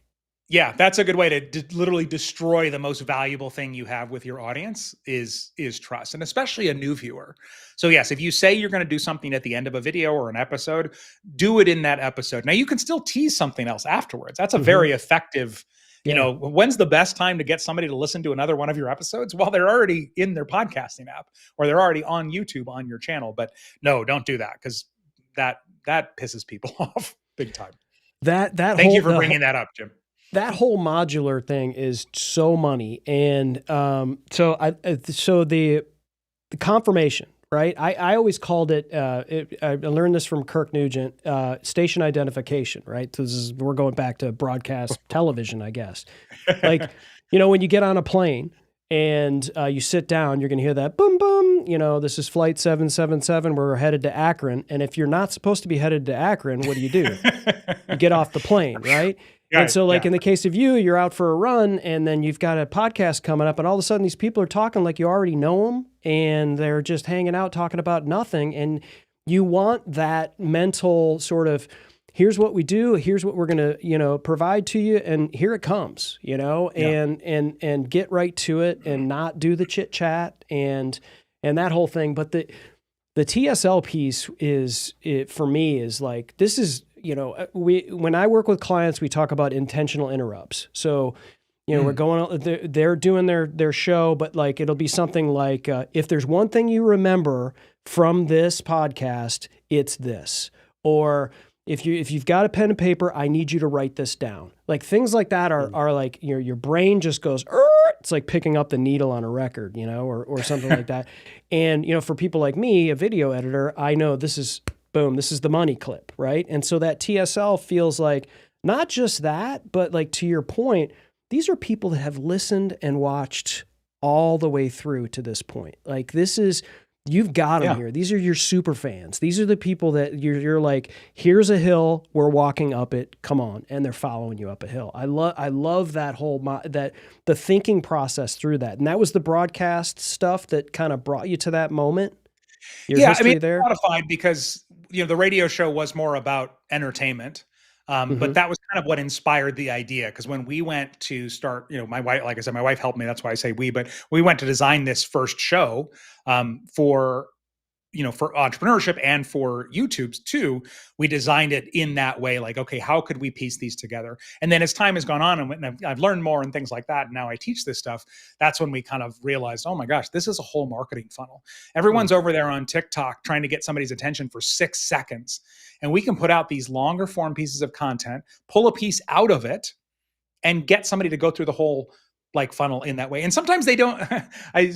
Yeah, that's a good way to literally destroy the most valuable thing you have with your audience is trust, and especially a new viewer. So yes, if you say you're going to do something at the end of a video or an episode, do it in that episode. Now you can still tease something else afterwards. That's a very effective, when's the best time to get somebody to listen to another one of your episodes? While they're already in their podcasting app or they're already on YouTube on your channel. But no, don't do that, because that pisses people off big time. Thank you for bringing that up, Jim. That whole modular thing is so money, and so the confirmation, right? I always called it. I learned this from Kirk Nugent. Station identification, right? So we're going back to broadcast television, I guess. Like, when you get on a plane and you sit down, you're going to hear that boom boom. This is flight 777. We're headed to Akron, and if you're not supposed to be headed to Akron, what do? You get off the plane, right? And so in the case of you're out for a run, and then you've got a podcast coming up, and all of a sudden these people are talking like you already know them, and they're just hanging out talking about nothing. And you want that mental sort of, here's what we do, here's what we're going to, provide to you, and here it comes, and get right to it and not do the chit chat and that whole thing. But the TSL piece for me is like, this is, when I work with clients, we talk about intentional interrupts. So, we're going, they're doing their show, but like, it'll be something like, if there's one thing you remember from this podcast, it's this. Or if you've got a pen and paper, I need you to write this down. Like, things like that are like, your brain just goes, it's like picking up the needle on a record, or something like that. And, for people like me, a video editor, I know this is, boom, this is the money clip, right? And so that TSL feels like not just that, but like, to your point, these are people that have listened and watched all the way through to this point. Like, this is, You've got them here. These are your super fans. These are the people that you're like, here's a hill, we're walking up it. Come on, and they're following you up a hill. I love that whole the thinking process through that, and that was the broadcast stuff that kind of brought you to that moment. Your history there. It's modified because the radio show was more about entertainment. But that was kind of what inspired the idea. Because when we went to start, my wife, like I said, my wife helped me. That's why I say we. But we went to design this first show for entrepreneurship and for YouTube's too. We designed it in that way. Like, okay, how could we piece these together? And then as time has gone on and I've learned more and things like that, and now I teach this stuff, that's when we kind of realized, oh my gosh, this is a whole marketing funnel. Everyone's over there on TikTok trying to get somebody's attention for 6 seconds. And we can put out these longer form pieces of content, pull a piece out of it, and get somebody to go through the whole funnel in that way. And sometimes they don't.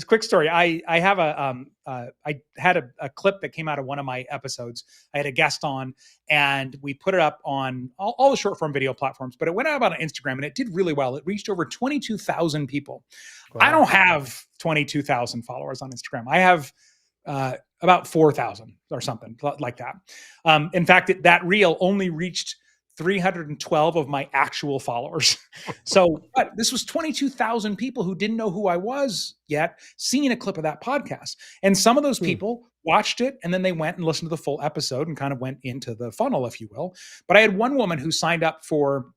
Quick story. I have I had a clip that came out of one of my episodes. I had a guest on, and we put it up on all the short form video platforms, but it went out on Instagram and it did really well. It reached over 22,000 people. Wow. I don't have 22,000 followers on Instagram. I have about 4,000 or something like that. In fact, that reel only reached 312 of my actual followers. But this was 22,000 people who didn't know who I was yet, seeing a clip of that podcast. And some of those people watched it, and then they went and listened to the full episode and kind of went into the funnel, if you will. But I had one woman who signed up for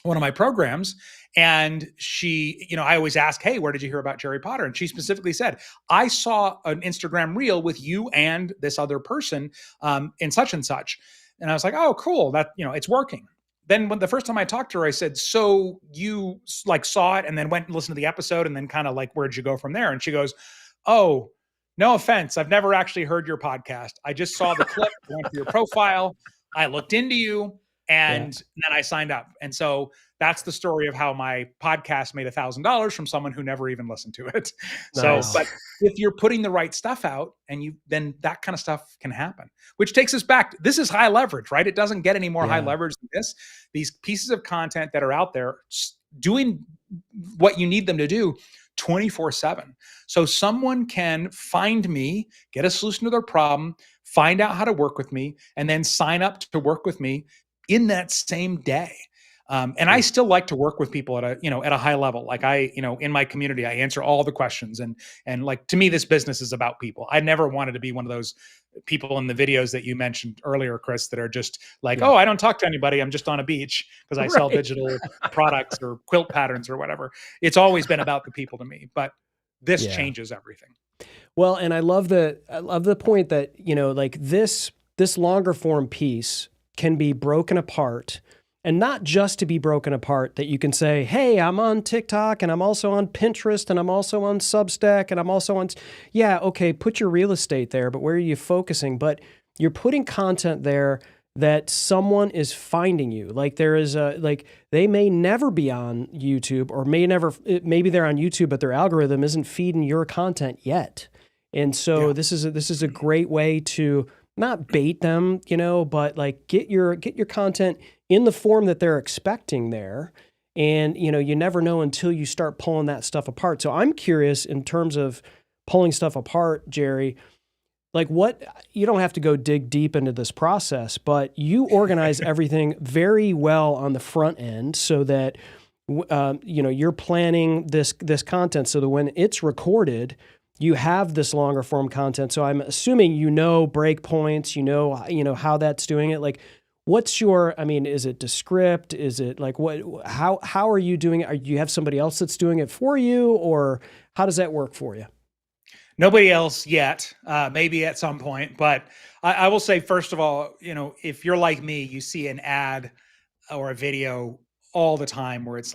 one of my programs, and she, I always ask, hey, where did you hear about Jerry Potter? And she specifically said, I saw an Instagram reel with you and this other person in such and such. And I was like, oh, cool. That, it's working. Then when the first time I talked to her, I said, so you saw it and then went and listened to the episode and then kind of where'd you go from there? And she goes, oh, no offense. I've never actually heard your podcast. I just saw the clip, went to your profile. I looked into you and then I signed up. And so that's the story of how my podcast made $1,000 from someone who never even listened to it. Nice. So, but if you're putting the right stuff out and then that kind of stuff can happen, which takes us back. This is high leverage, right? It doesn't get any more high leverage than this. These pieces of content that are out there doing what you need them to do 24/7. So someone can find me, get a solution to their problem, find out how to work with me, and then sign up to work with me in that same day. And I still like to work with people at a high level. Like in my community, I answer all the questions and to me, this business is about people. I never wanted to be one of those people in the videos that you mentioned earlier, Chris, that are just oh, I don't talk to anybody. I'm just on a beach because I sell digital products or quilt patterns or whatever. It's always been about the people to me, but this changes everything. Well, and I love the point that, this longer form piece can be broken apart. And not just to be broken apart, that you can say, hey, I'm on TikTok and I'm also on Pinterest and I'm also on Substack and I'm also on, okay, put your real estate there, but where are you focusing? But you're putting content there that someone is finding you. Like there is they may never be on YouTube or maybe they're on YouTube, but their algorithm isn't feeding your content yet. And so this is a great way to not bait them, but get your content in the form that they're expecting there. And, you never know until you start pulling that stuff apart. So I'm curious in terms of pulling stuff apart, Jerry, you don't have to go dig deep into this process, but you organize everything very well on the front end so that, you're planning this content so that when it's recorded, you have this longer form content. So I'm assuming breakpoints, how that's doing it. What's your, is it Descript? Is it how are you doing it? Do you have somebody else that's doing it for you, or how does that work for you? Nobody else yet, maybe at some point, but I will say, first of all, if you're like me, you see an ad or a video all the time where it's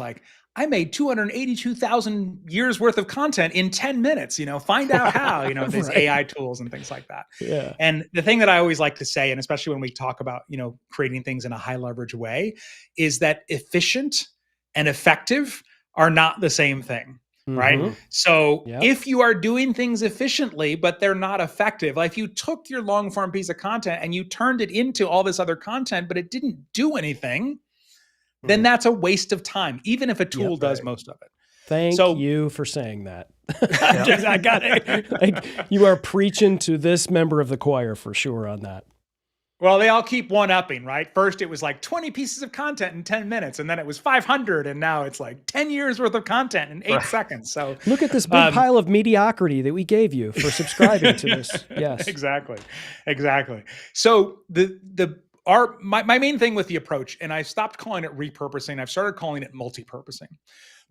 I made 282,000 years worth of content in 10 minutes, find out how, there's AI tools and things like that. Yeah. And the thing that I always like to say, and especially when we talk about, creating things in a high leverage way, is that efficient and effective are not the same thing. Right. So if you are doing things efficiently, but they're not effective, if you took your long form piece of content and you turned it into all this other content, but it didn't do anything, then that's a waste of time, even if a tool does most of it. Thank So you for saying that. I got it. Like, you are preaching to this member of the choir for sure on that. well, they all keep one-upping, right? First, it was like 20 pieces of content in 10 minutes, and then it was 500, and now it's like 10 years worth of content in 8 seconds. So look at this big pile of mediocrity that we gave you for subscribing to this. Yes, exactly. So my main thing with the approach, and I stopped calling it repurposing, I've started calling it multi-purposing.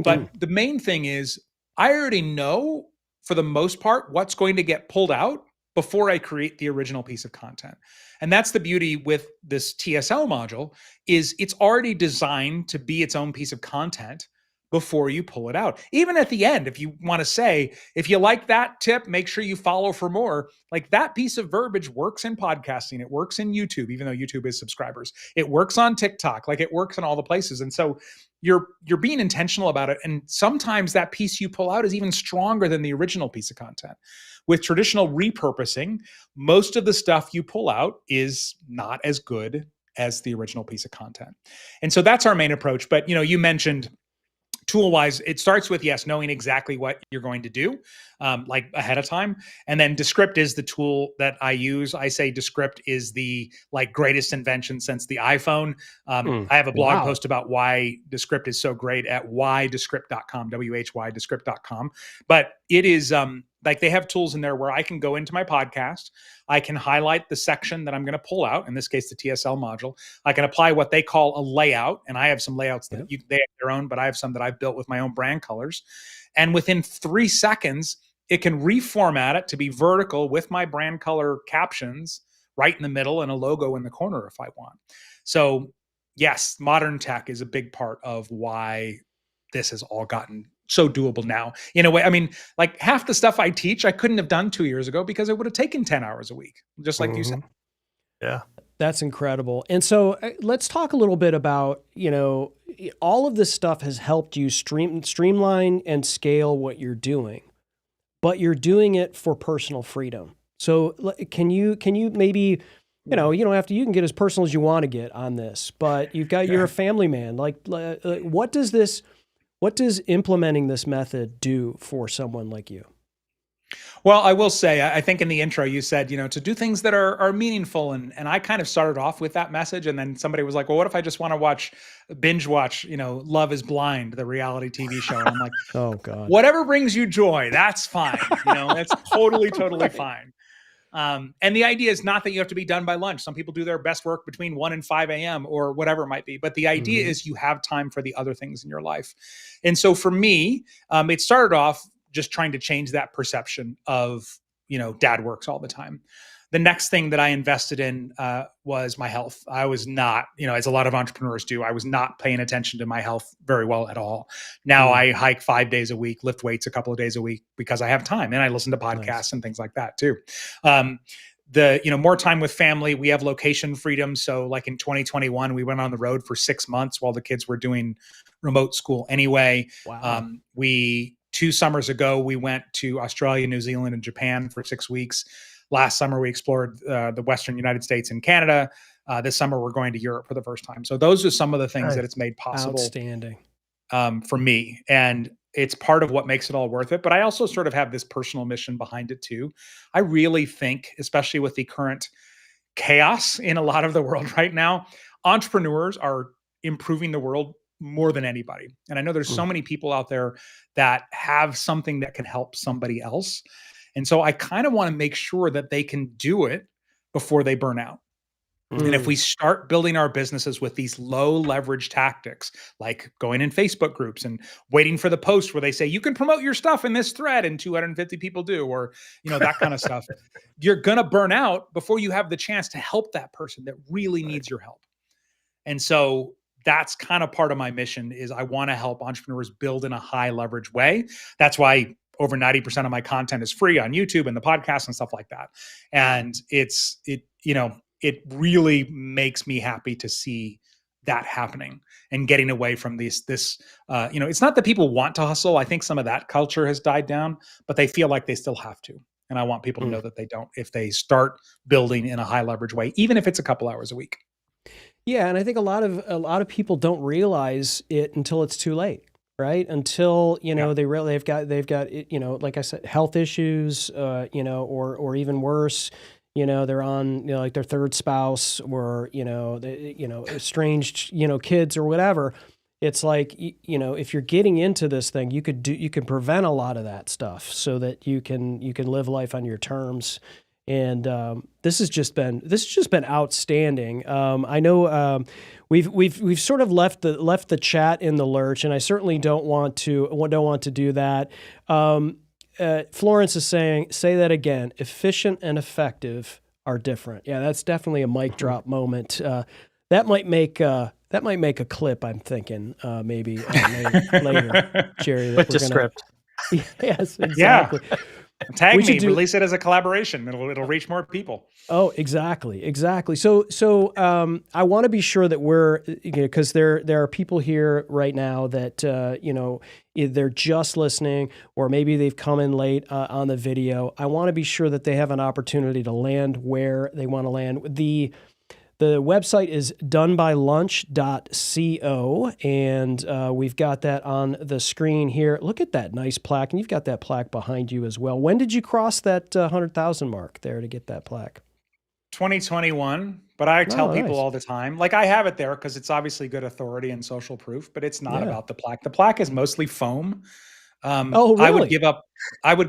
But the main thing is, I already know for the most part what's going to get pulled out before I create the original piece of content. And that's the beauty with this TSL module, is it's already designed to be its own piece of content before you pull it out. Even at the end, if you want to say, if you like that tip, make sure you follow for more. Like, that piece of verbiage works in podcasting. It works in YouTube, even though YouTube is subscribers. It works on TikTok. Like, it works in all the places. And so you're being intentional about it. And sometimes that piece you pull out is even stronger than the original piece of content. With traditional repurposing, most of the stuff you pull out is not as good as the original piece of content. And so that's our main approach. But, you mentioned tool-wise, it starts with, yes, knowing exactly what you're going to do, like ahead of time. And then Descript is the tool that I use. I say Descript is the greatest invention since the iPhone. I have a blog post about why Descript is so great at whydescript.com, whydescript.com. But it is they have tools in there where I can go into my podcast. I can highlight the section that I'm going to pull out, in this case, the TSL module. I can apply what they call a layout, and I have some layouts that they have their own, but I have some that I've built with my own brand colors. And within 3 seconds, it can reformat it to be vertical with my brand color captions right in the middle and a logo in the corner if I want. So yes, modern tech is a big part of why this has all gotten so doable now. In a way, I mean, like, half the stuff I teach, I couldn't have done 2 years ago because it would have taken 10 hours a week, just like you said. Yeah. That's incredible. And so let's talk a little bit about, all of this stuff has helped you streamline and scale what you're doing, but you're doing it for personal freedom. So can you maybe, you don't have to, you can get as personal as you want to get on this, but you're a family man. What does implementing this method do for someone like you? Well, I will say, I think in the intro you said, to do things that are meaningful. And I kind of started off with that message. And then somebody was like, well, what if I just want to binge watch, Love is Blind, the reality TV show? And I'm like, oh God, whatever brings you joy, that's fine. That's totally fine. And the idea is not that you have to be done by lunch. Some people do their best work between 1 and 5 a.m. or whatever it might be. But the idea is you have time for the other things in your life. And so for me, it started off just trying to change that perception of, dad works all the time. The next thing that I invested in was my health. I was not, as a lot of entrepreneurs do, I was not paying attention to my health very well at all. Now I hike 5 days a week, lift weights a couple of days a week because I have time, and I listen to podcasts and things like that too. More time with family. We have location freedom. So like in 2021, we went on the road for 6 months while the kids were doing remote school anyway. Wow. 2 summers ago, we went to Australia, New Zealand, and Japan for 6 weeks. Last summer, we explored the Western United States and Canada. This summer, we're going to Europe for the first time. So those are some of the things that it's made possible. Outstanding. For me. And it's part of what makes it all worth it. But I also sort of have this personal mission behind it too. I really think, especially with the current chaos in a lot of the world right now, entrepreneurs are improving the world more than anybody. And I know there's so many people out there that have something that can help somebody else. And so I kind of want to make sure that they can do it before they burn out. And if we start building our businesses with these low leverage tactics, like going in Facebook groups and waiting for the post where they say, you can promote your stuff in this thread and 250 people do, or, that kind of stuff, you're going to burn out before you have the chance to help that person that really needs your help. And so that's kind of part of my mission, is I want to help entrepreneurs build in a high leverage way. That's why over 90% of my content is free on YouTube and the podcast and stuff like that. And it really makes me happy to see that happening and getting away from this, it's not that people want to hustle. I think some of that culture has died down, but they feel like they still have to. And I want people to know that they don't, if they start building in a high leverage way, even if it's a couple hours a week. Yeah, and I think a lot of people don't realize it until it's too late. right? Until, they've got, like I said, health issues, or even worse, they're on, like their third spouse or, estranged, kids or whatever. It's like, if you're getting into this thing, you can prevent a lot of that stuff so that you can live life on your terms. And this has just been outstanding. I know we've sort of left the chat in the lurch, and I certainly don't want to do that. Florence is saying, say that again. Efficient and effective are different. Yeah, that's definitely a mic drop moment. That might make a clip. I'm thinking maybe later, Jerry. With the script. Yes, exactly. Yeah. Tag me, release it as a collaboration. It'll reach more people. Oh, exactly. So I want to be sure that we're, because there are people here right now that they're just listening, or maybe they've come in late on the video. I want to be sure that they have an opportunity to land where they want to land. The website is donebylunch.co, and we've got that on the screen here. Look at that nice plaque, and you've got that plaque behind you as well. When did you cross that 100,000 mark there to get that plaque? 2021, but I tell people all the time, like I have it there because it's obviously good authority and social proof, but it's not about the plaque. The plaque is mostly foam. Really? I would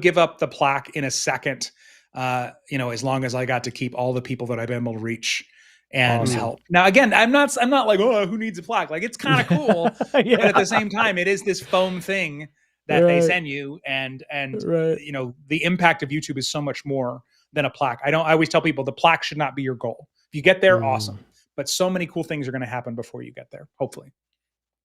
give up the plaque in a second, as long as I got to keep all the people that I've been able to reach and help. Now, again, I'm not like, oh, who needs a plaque? Like, it's kind of cool, but at the same time, it is this foam thing that they send you, and the impact of YouTube is so much more than a plaque. I always tell people the plaque should not be your goal. If you get there, awesome. But so many cool things are going to happen before you get there, hopefully.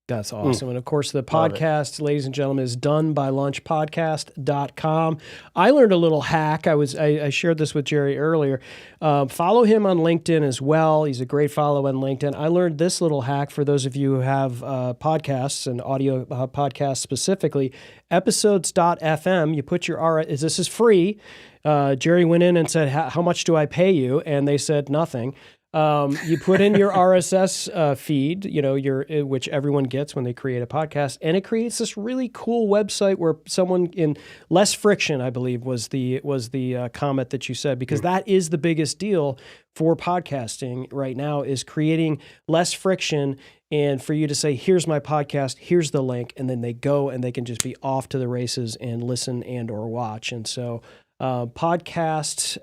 That's awesome. And of course, the podcast, ladies and gentlemen, is donebylunchpodcast.com. I learned a little hack. I shared this with Jerry earlier. Follow him on LinkedIn as well. He's a great follow on LinkedIn. I learned this little hack for those of you who have podcasts and audio podcasts specifically. Episodes.fm. You put your this is free. Jerry went in and said, how much do I pay you? And they said nothing. You put in your RSS feed, which everyone gets when they create a podcast, and it creates this really cool website where someone in less friction, I believe, was the comment that you said, because that is the biggest deal for podcasting right now, is creating less friction, and for you to say, here's my podcast, here's the link, and then they go and they can just be off to the races and listen and or watch. And so podcast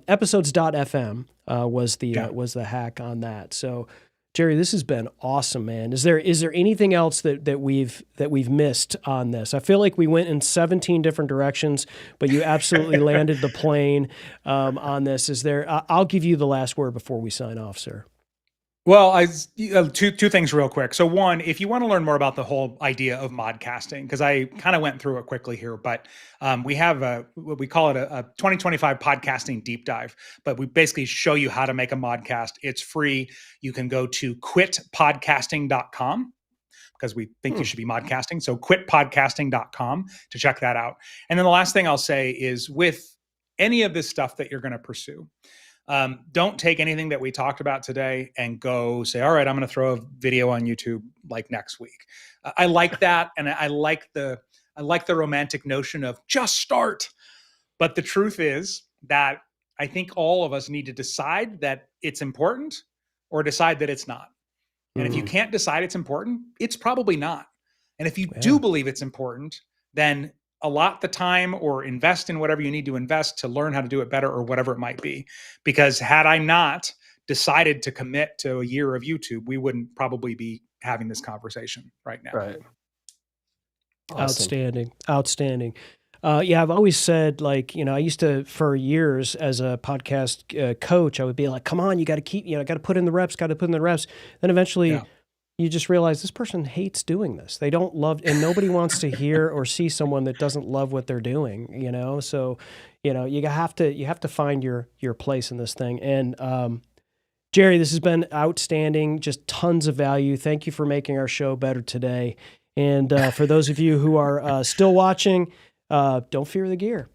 episodes.fm was the hack on that. So, Jerry, this has been awesome, man. Is there anything else that we've missed on this? I feel like we went in 17 different directions, but you absolutely landed the plane on this. Is there? I'll give you the last word before we sign off, sir. Well, two things real quick. So one, if you want to learn more about the whole idea of modcasting, because I kind of went through it quickly here, but we have what we call it a 2025 podcasting deep dive, but we basically show you how to make a modcast. It's free. You can go to quitpodcasting.com because we think you should be modcasting. So quitpodcasting.com to check that out. And then the last thing I'll say is, with any of this stuff that you're going to pursue, don't take anything that we talked about today and go say, all right, I'm going to throw a video on YouTube like next week. I like that. And I like the romantic notion of just start. But the truth is that I think all of us need to decide that it's important or decide that it's not. And if you can't decide it's important, it's probably not. And if you do believe it's important, then allot the time or invest in whatever you need to invest to learn how to do it better, or whatever it might be. Because had I not decided to commit to a year of YouTube, we wouldn't probably be having this conversation right now. Right. Awesome. Outstanding. I've always said, I used to, for years as a podcast coach, I would be like, come on, you got to got to put in the reps, Then eventually you just realize this person hates doing this. They don't love, and nobody wants to hear or see someone that doesn't love what they're doing, So, you have to find your place in this thing. And Jerry, this has been outstanding. Just tons of value. Thank you for making our show better today. And for those of you who are still watching, don't fear the gear.